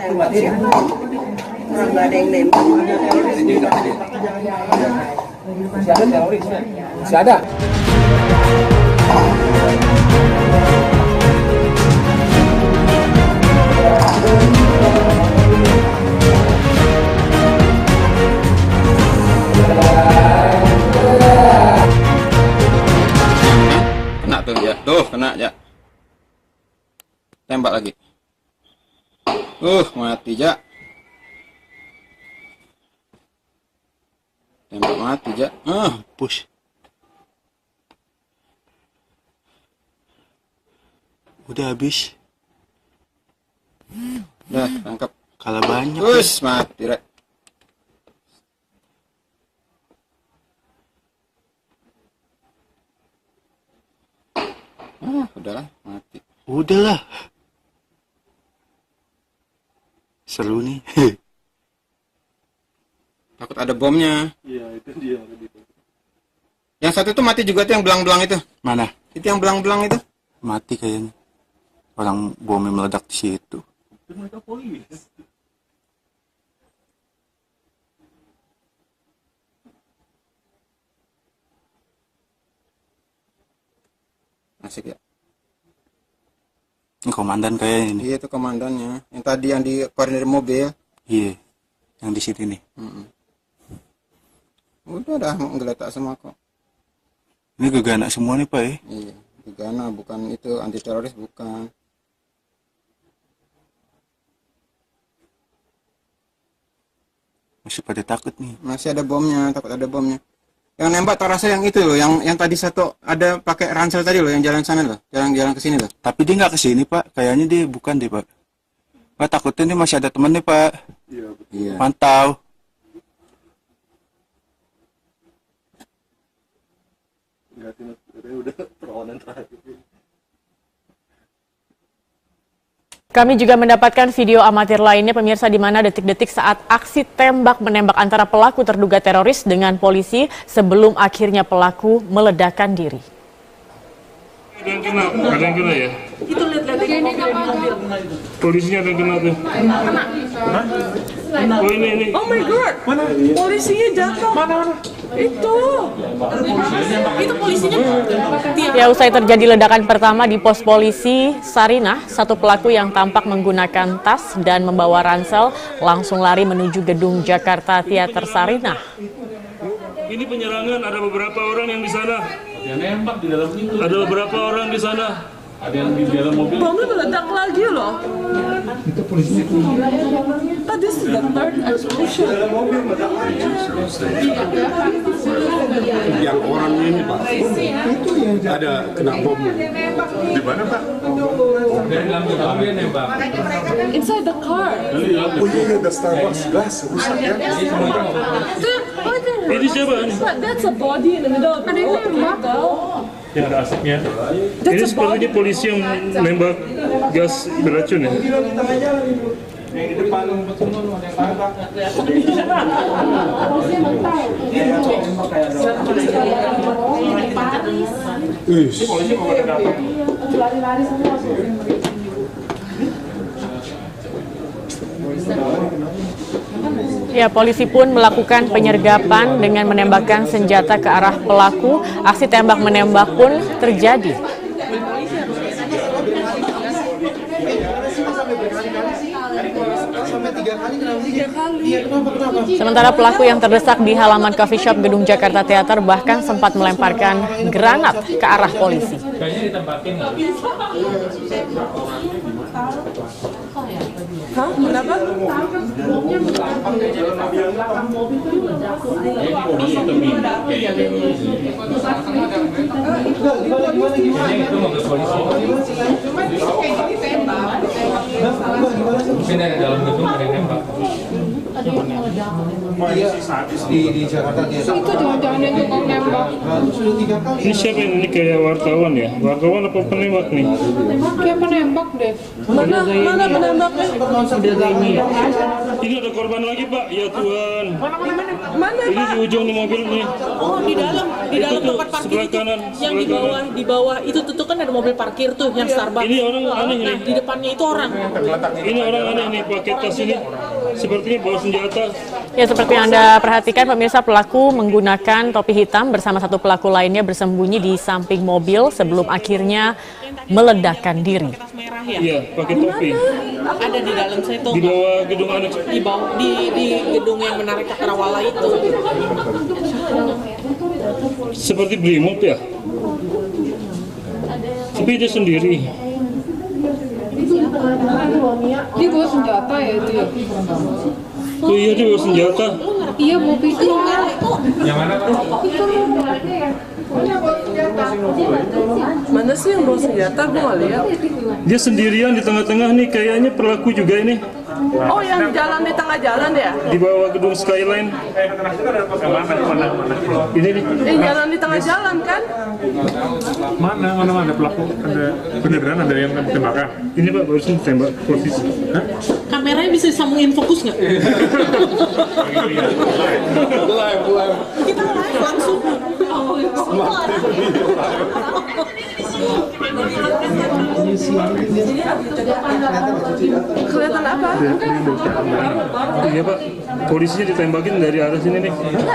Orang nggak ada yang nembak. Masih ada terorisnya? Masih ada. Kena tuh ya, tuh kena ya. Tembak lagi. Mati ja. Tembak mati ja. Push. Udah habis. Udah, tangkap. Kalah banyak. Mati rek. Udahlah, mati. Udahlah. Seru nih. Takut ada bomnya. Iya, itu dia. Yang satu itu mati juga tuh yang belang-belang itu. Mana? Itu yang belang-belang itu. Mati kayaknya. Orang bomnya meledak di situ. Itu mereka polis. Asik ya. Ini komandan kayaknya ini. Iya itu komandannya. Yang tadi yang di koordinir mobil. Iya. Yang di sini nih. Udah dah menggeletak semua kok. Ini gegana semua nih Pak ya. Iya, gegana bukan itu anti teroris bukan. Masih pada takut nih. Masih ada bomnya, takut ada bomnya. Yang nembak tak rasa yang itu loh, yang tadi satu ada pakai ransel tadi loh, yang jalan sana loh, jalan ke sini loh. Tapi dia nggak kesini Pak. Kayaknya dia bukan deh Pak. Pak takutnya nih masih ada temen nih Pak. Iya, betul. Iya. Pantau. Enggak, udah perlawanan terakhir. Kami juga mendapatkan video amatir lainnya pemirsa di mana detik-detik saat aksi tembak menembak antara pelaku terduga teroris dengan polisi sebelum akhirnya pelaku meledakkan diri. Ada yang kena ya? Itu lihat-lihat mobil. Polisinya ada yang kena tuh. Oh ini. Oh my god. Mana? Polisinya jatuh. Mana? Itu polisinya. Ya, usai terjadi ledakan pertama di pos polisi Sarinah, satu pelaku yang tampak menggunakan tas dan membawa ransel langsung lari menuju gedung Jakarta Theater Sarinah. Ini penyerangan, ada beberapa orang yang di sana. Yang nembak di dalam itu. Ada beberapa orang di sana. Ada yang di dalam mobil. Bomnya meledak lagi loh. Itu polisinya. Tadi sudah third explosion. Yang orang ini Pak, itu yang ada kena bom. Di mana Pak? Dari dalam mobil nembak. Inside the car. Oh iya, ada Starbucks glass rusak ya. Ini siapa? But that's a body in the middle of the road. Yang ada asapnya. Ini sepertinya polisi yang nembak gas beracun ya. Yang di depan Ya, polisi pun melakukan penyergapan dengan menembakkan senjata ke arah pelaku. Aksi tembak menembak pun terjadi. Sementara pelaku yang terdesak di halaman coffee shop gedung Jakarta Theater bahkan sempat melemparkan granat ke arah polisi. Kayaknya ditempatin nggak? Hah? Kenapa? Itu mobil polisi. Mungkin dari dalam gedung ada yang nembak. di Jakarta dia. Itu jangan-jangan yang tukang nembak. Sudah 3 kali. Ini siapa ini kayak wartawan ya? Wartawan apa penembak nih? Kayak penembak deh. Mana penembaknya? Ini ada korban lagi Pak, ya Tuhan. Mana Ini di ujung nih mobil nih. Oh, di dalam Itu tuh, tempat parkir sebelah itu kanan, yang sebelah di bawah itu tuh kan ada mobil parkir tuh yang Starbucks. Ini orang aneh Nah, nih. di depannya itu orang. Ini orang aneh nih pakai tas ini. Sepertinya bawa senjata. Ya, seperti yang Anda perhatikan pemirsa, pelaku menggunakan topi hitam bersama satu pelaku lainnya bersembunyi di samping mobil sebelum akhirnya meledakkan diri. Tas merah ya. Iya, pakai topi. Ada di dalam saya tuh. Di bawah gedung aneh. Di bawah di gedung yang menarik Cakrawala itu. Seperti Brimob ya. Tapi dia sendiri. Dia bawa senjata ya itu ya? Oh iya dia bawa senjata. Iya, mobil itu. Yang mana tuh? Mana sih yang bawa senjata? Gue nggak lihat. Dia sendirian di tengah-tengah nih, kayaknya pelaku juga ini. Oh, yang jalan di tengah jalan ya? Di bawah gedung Skyline. Ini nih. Jalan di tengah jalan kan? Mana pelaku? Ada beneran ada yang tembakan? Ini Pak barusan tembak posisi. Hah? Kameranya bisa disambungin fokus nggak? Kita live langsung. Kelihatan apa? Iya Pak, polisinya ditembakin dari arah sini nih.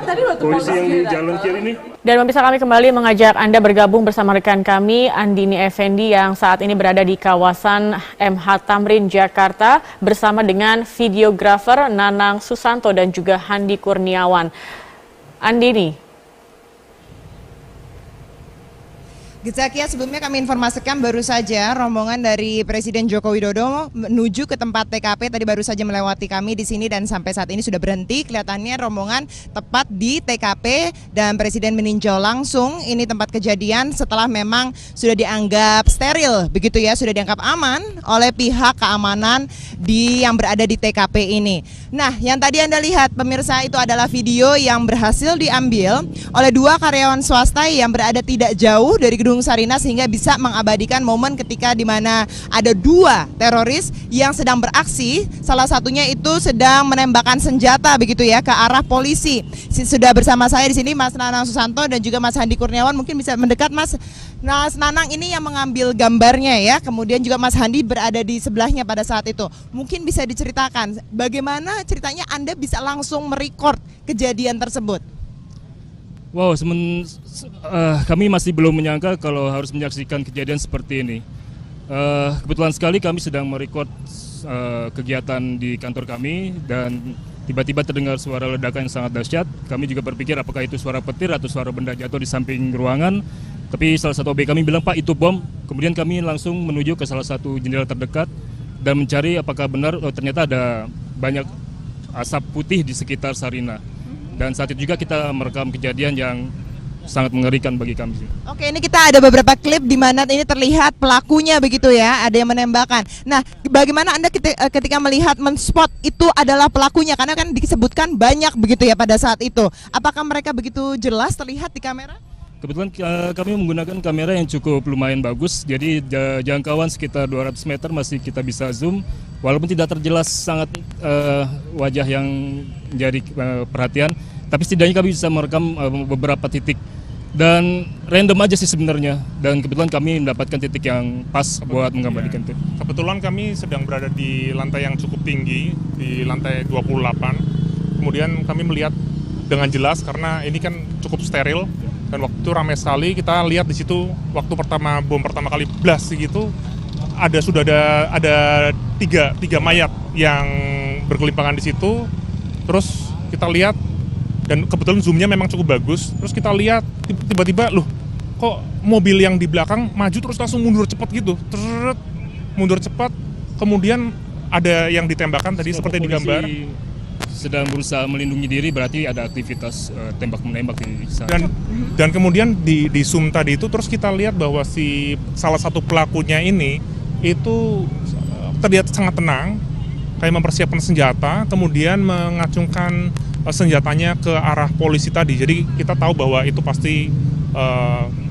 Tadi waktu Polisi yang di jalan kiri nih. Dan pemirsa, kami kembali mengajak Anda bergabung bersama rekan kami Andini Effendi yang saat ini berada di kawasan MH Tamrin, Jakarta bersama dengan videografer Nanang Susanto dan juga Handi Kurniawan. Andini. Gezakia, sebelumnya kami informasikan baru saja rombongan dari Presiden Joko Widodo menuju ke tempat TKP tadi baru saja melewati kami di sini dan sampai saat ini sudah berhenti. Kelihatannya rombongan tepat di TKP dan Presiden meninjau langsung ini tempat kejadian setelah memang sudah dianggap steril begitu ya, sudah dianggap aman oleh pihak keamanan yang berada di TKP ini. Nah, yang tadi Anda lihat pemirsa itu adalah video yang berhasil diambil oleh 2 karyawan swasta yang berada tidak jauh dari gedung Sarinah sehingga bisa mengabadikan momen ketika di mana ada 2 teroris yang sedang beraksi. Salah satunya itu sedang menembakkan senjata begitu ya ke arah polisi. Sudah bersama saya di sini Mas Nanang Susanto dan juga Mas Handi Kurniawan. Mungkin bisa mendekat Mas. Mas Nanang ini yang mengambil gambarnya ya. Kemudian juga Mas Handi berada di sebelahnya pada saat itu. Mungkin bisa diceritakan bagaimana ceritanya Anda bisa langsung merekord kejadian tersebut. Wow, kami masih belum menyangka kalau harus menyaksikan kejadian seperti ini. Kebetulan sekali kami sedang merekod kegiatan di kantor kami dan tiba-tiba terdengar suara ledakan yang sangat dahsyat. Kami juga berpikir apakah itu suara petir atau suara benda jatuh di samping ruangan. Tapi salah satu OB kami bilang, Pak itu bom. Kemudian kami langsung menuju ke salah satu jendela terdekat dan mencari apakah benar ternyata ada banyak asap putih di sekitar Sarinah. Dan saat itu juga kita merekam kejadian yang sangat mengerikan bagi kami. Oke, ini kita ada beberapa klip di mana ini terlihat pelakunya begitu ya, ada yang menembakkan. Nah, bagaimana Anda ketika melihat men-spot itu adalah pelakunya? Karena kan disebutkan banyak begitu ya pada saat itu. Apakah mereka begitu jelas terlihat di kamera? Kebetulan kami menggunakan kamera yang cukup lumayan bagus, jadi jangkauan sekitar 200 meter masih kita bisa zoom. Walaupun tidak terjelas sangat wajah yang menjadi perhatian, tapi setidaknya kami bisa merekam beberapa titik. Dan random aja sih sebenarnya, dan kebetulan kami mendapatkan titik yang pas buat mengabadikan itu. Kebetulan kami sedang berada di lantai yang cukup tinggi, di lantai 28. Kemudian kami melihat dengan jelas karena ini kan cukup steril. Dan waktu itu ramai sekali, kita lihat di situ waktu bom pertama kali blast gitu, sudah ada tiga mayat yang bergelimpangan di situ. Terus kita lihat dan kebetulan zoomnya memang cukup bagus. Terus kita lihat tiba-tiba loh, kok mobil yang di belakang maju terus langsung mundur cepat gitu, mundur cepat. Kemudian ada yang ditembakkan tadi seperti di gambar. Sedang berusaha melindungi diri, berarti ada aktivitas tembak-menembak di sana. Dan kemudian di zoom tadi itu terus kita lihat bahwa salah satu pelakunya ini itu terlihat sangat tenang kayak mempersiapkan senjata, kemudian mengacungkan senjatanya ke arah polisi tadi. Jadi kita tahu bahwa itu pasti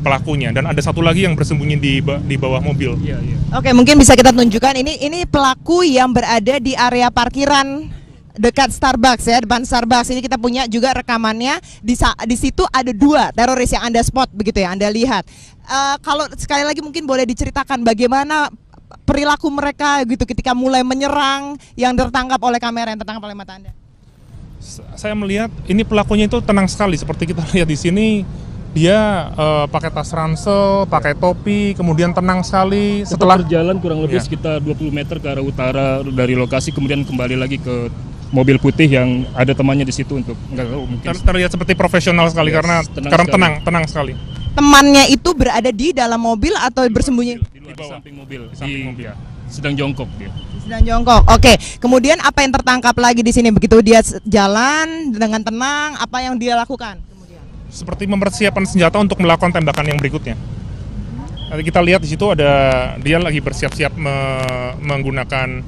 pelakunya, dan ada satu lagi yang bersembunyi di bawah mobil. Oke, mungkin bisa kita tunjukkan ini pelaku yang berada di area parkiran dekat Starbucks ya, depan Starbucks. Ini kita punya juga rekamannya. Di situ ada 2 teroris yang Anda spot begitu ya, Anda lihat. Kalau sekali lagi mungkin boleh diceritakan bagaimana perilaku mereka gitu ketika mulai menyerang yang tertangkap oleh kamera, yang tertangkap oleh mata Anda. Saya melihat ini pelakunya itu tenang sekali, seperti kita lihat di sini. Dia pakai tas ransel, pakai topi, kemudian tenang sekali. Setelah berjalan kurang lebih sekitar 20 meter ke arah utara dari lokasi, kemudian kembali lagi ke mobil putih yang ada temannya di situ untuk nggak tahu mungkin terlihat seperti profesional sekali karena tenang sekali. Temannya itu berada di dalam mobil atau bersembunyi di samping mobil, sedang jongkok dia. Sedang jongkok. Oke. Kemudian apa yang tertangkap lagi di sini begitu dia jalan dengan tenang, apa yang dia lakukan? Seperti mempersiapkan senjata untuk melakukan tembakan yang berikutnya. Nanti kita lihat di situ ada dia lagi bersiap-siap menggunakan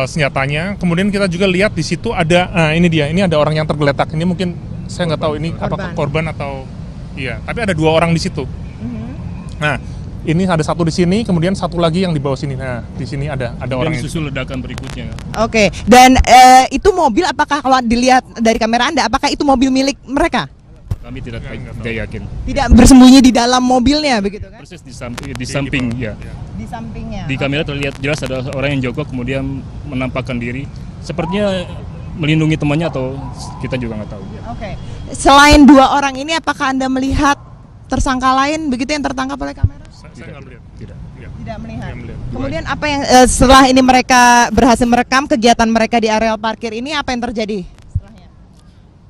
senjatanya. Kemudian kita juga lihat di situ ada, ini ada orang yang tergeletak. Ini mungkin saya nggak tahu ini apakah korban atau tapi ada 2 orang di situ. Nah, ini ada satu di sini, kemudian satu lagi yang di bawah sini. Nah, di sini ada orang. Dan susul ledakan berikutnya. Oke. Dan itu mobil apakah kalau dilihat dari kamera Anda, apakah itu mobil milik mereka? Kami tidak yakin. Tidak bersembunyi di dalam mobilnya begitu kan? Persis di samping ya. Di sampingnya. Di kamera terlihat jelas ada orang yang jongkok kemudian menampakkan diri. Sepertinya melindungi temannya atau kita juga nggak tahu. Oke. Selain 2 orang ini, apakah Anda melihat tersangka lain begitu yang tertangkap oleh kamera? Saya nggak melihat. Tidak melihat. Kemudian apa yang setelah ini mereka berhasil merekam kegiatan mereka di areal parkir ini, apa yang terjadi?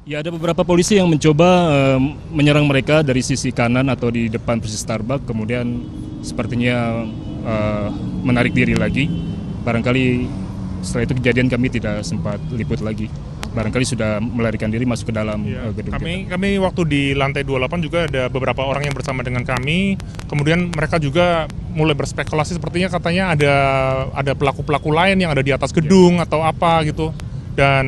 Ya, ada beberapa polisi yang mencoba menyerang mereka dari sisi kanan atau di depan persis Starbucks, kemudian sepertinya menarik diri lagi. Barangkali setelah itu kejadian kami tidak sempat liput lagi. Barangkali sudah melarikan diri masuk ke dalam gedung. Kami waktu di lantai 28 juga ada beberapa orang yang bersama dengan kami. Kemudian mereka juga mulai berspekulasi, sepertinya katanya ada pelaku-pelaku lain yang ada di atas gedung atau apa gitu. Dan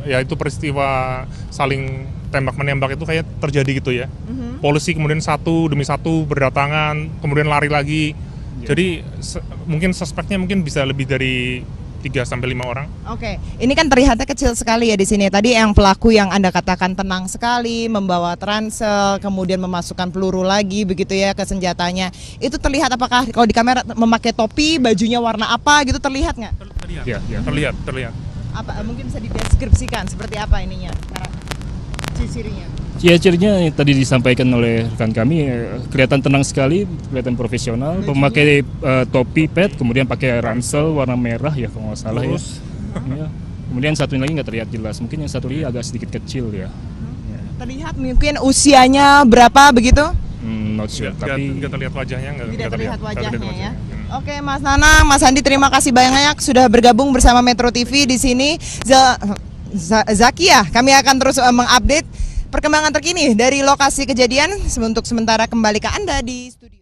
ya itu peristiwa saling tembak-menembak itu kayak terjadi gitu ya. Polisi kemudian satu demi satu berdatangan, kemudian lari lagi. Jadi mungkin suspeknya mungkin bisa lebih dari 3-5 orang. Oke, ini kan terlihatnya kecil sekali ya di sini. Tadi yang pelaku yang Anda katakan tenang sekali, membawa ransel, kemudian memasukkan peluru lagi begitu ya ke senjatanya. Itu terlihat apakah kalau di kamera memakai topi, bajunya warna apa gitu, terlihat nggak? Terlihat. Apa mungkin bisa dideskripsikan seperti apa ininya, ciri-cirinya? Ciri-cirinya yang tadi disampaikan oleh rekan kami, kelihatan tenang sekali, kelihatan profesional, memakai topi pet, kemudian pakai ransel warna merah ya kalau nggak salah ya. Kemudian satu lagi nggak terlihat jelas, mungkin yang satu lagi agak sedikit kecil ya. Terlihat mungkin usianya berapa begitu? Not sure, tapi nggak terlihat wajahnya, tidak terlihat wajahnya ya. Oke, Mas Nanang, Mas Andi, terima kasih banyak sudah bergabung bersama Metro TV di sini. Zakia, kami akan terus mengupdate perkembangan terkini dari lokasi kejadian. Untuk sementara kembali ke Anda di studio.